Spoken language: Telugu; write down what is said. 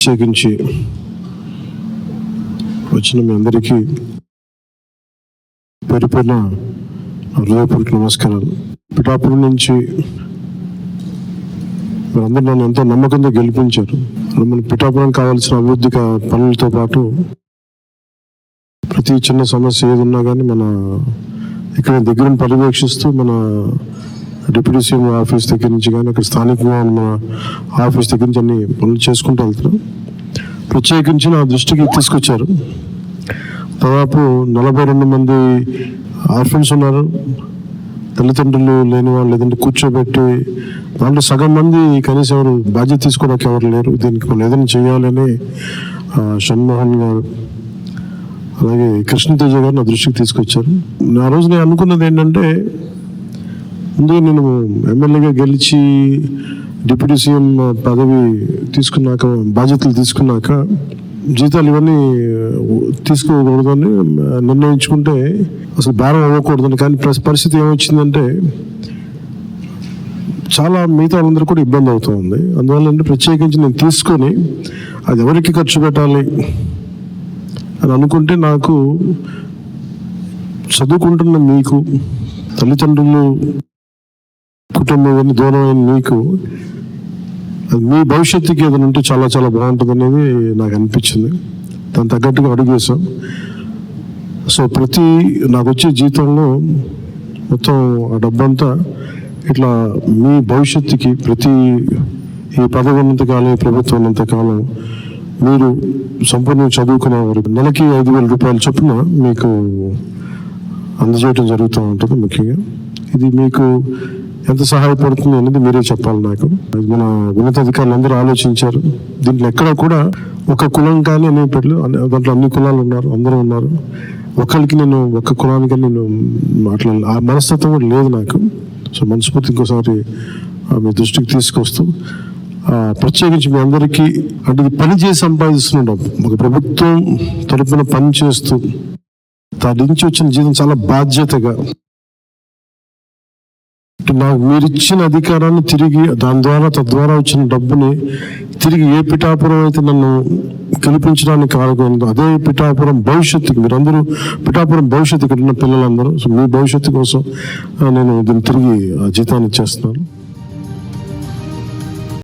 ప్రత్యేకించి వచ్చిన మీ అందరికీ పేరు పేరున హృదయపూర్వక నమస్కారాలు. పిఠాపురం నుంచి మీరందరూ నన్ను ఎంతో నమ్మకంతో గెలిపించారు. మన పిఠాపురం కావాల్సిన అభివృద్ధి పనులతో పాటు ప్రతి చిన్న సమస్య ఏది ఉన్నా కానీ మన ఇక్కడ దగ్గర పర్యవేక్షిస్తూ మన డిప్యూటీ సీఎం ఆఫీస్ దగ్గర నుంచి కానీ అక్కడ స్థానికంగా మన ఆఫీస్ దగ్గర నుంచి అన్ని పనులు చేసుకుంటూ వెళ్తున్నాం. ప్రత్యేకించి నా దృష్టికి తీసుకొచ్చారు. దాదాపు 42 మంది ఆర్ఫన్స్ ఉన్నారు, తల్లిదండ్రులు లేని వాళ్ళు, లేదంటే కూర్చోబెట్టి దాంట్లో సగం మంది కనీసం ఎవరు బాధ్యత తీసుకోవడానికి ఎవరు లేరు. దీనికి మనం ఏదైనా చేయాలని షణ్మోహన్ గారు అలాగే కృష్ణతేజ గారు నా దృష్టికి తీసుకొచ్చారు. ఆ రోజు నేను అనుకున్నది ఏంటంటే, ముందుగా నేను ఎమ్మెల్యేగా గెలిచి డిప్యూటీ సీఎం పదవి తీసుకున్నాక, బాధ్యతలు తీసుకున్నాక జీతాలు ఇవన్నీ తీసుకోకూడదని నిర్ణయించుకుంటే అసలు భారం అవ్వకూడదని. కానీ పరిస్థితి ఏమొచ్చిందంటే చాలా మిగతా వాళ్ళందరూ కూడా ఇబ్బంది అవుతుంది. అందువల్ల ప్రత్యేకించి నేను తీసుకొని అది ఎవరికి ఖర్చు పెట్టాలి అని అనుకుంటే, నాకు చదువుకుంటున్న మీకు, తల్లిదండ్రులు కుటుంబం ఇవన్నీ దూరమైన మీకు, అది మీ భవిష్యత్తుకి ఏదైనా ఉంటే చాలా చాలా బాగుంటుంది అనేది నాకు అనిపించింది. దాని తగ్గట్టుగా అడుగు వేసాం. సో నాకు వచ్చే జీతంలో మొత్తం ఆ డబ్బంతా ఇట్లా మీ భవిష్యత్తుకి, ఈ పదవి ఉన్నంతకాలం, ప్రభుత్వం ఉన్నంతకాలం మీరు సంపూర్ణంగా చదువుకునే వారికి నెలకి 5,000 రూపాయలు చొప్పున మీకు అందజేయడం జరుగుతూ ఉంటుంది. ముఖ్యంగా ఇది మీకు ఎంత సహాయపడుతుంది అనేది మీరే చెప్పాలి నాకు. మన ఉన్నతాధికారులు అందరూ ఆలోచించారు. దీంట్లో ఎక్కడ కూడా ఒక కులం కానీ అనేటట్లు, దాంట్లో అన్ని కులాలు ఉన్నారు, అందరూ ఉన్నారు. ఒకరికి నేను ఒక కులానికి నేను మాట్లాడాలి ఆ మనస్తత్వం కూడా లేదు నాకు. సో మనస్ఫూర్తి ఇంకోసారి మీ దృష్టికి తీసుకొస్తూ ప్రత్యేకించి మీ అందరికీ, అంటే ఇది పని చేసి సంపాదిస్తున్నాం, ఒక ప్రభుత్వం తరపున పని చేస్తూ దాని నుంచి వచ్చిన జీతం చాలా బాధ్యతగా, నాకు మీరు ఇచ్చిన అధికారాన్ని తిరిగి తద్వారా వచ్చిన డబ్బుని తిరిగి ఏ పిఠాపురం అయితే నన్ను గెలిపించడానికి కారణమైందో అదే పిఠాపురం భవిష్యత్తుకి, మీరందరూ పిఠాపురం భవిష్యత్తు, ఇక్కడ ఉన్న పిల్లలందరూ, సో మీ భవిష్యత్తు కోసం నేను దీన్ని తిరిగి జీతాన్ని ఇచ్చేస్తున్నాను.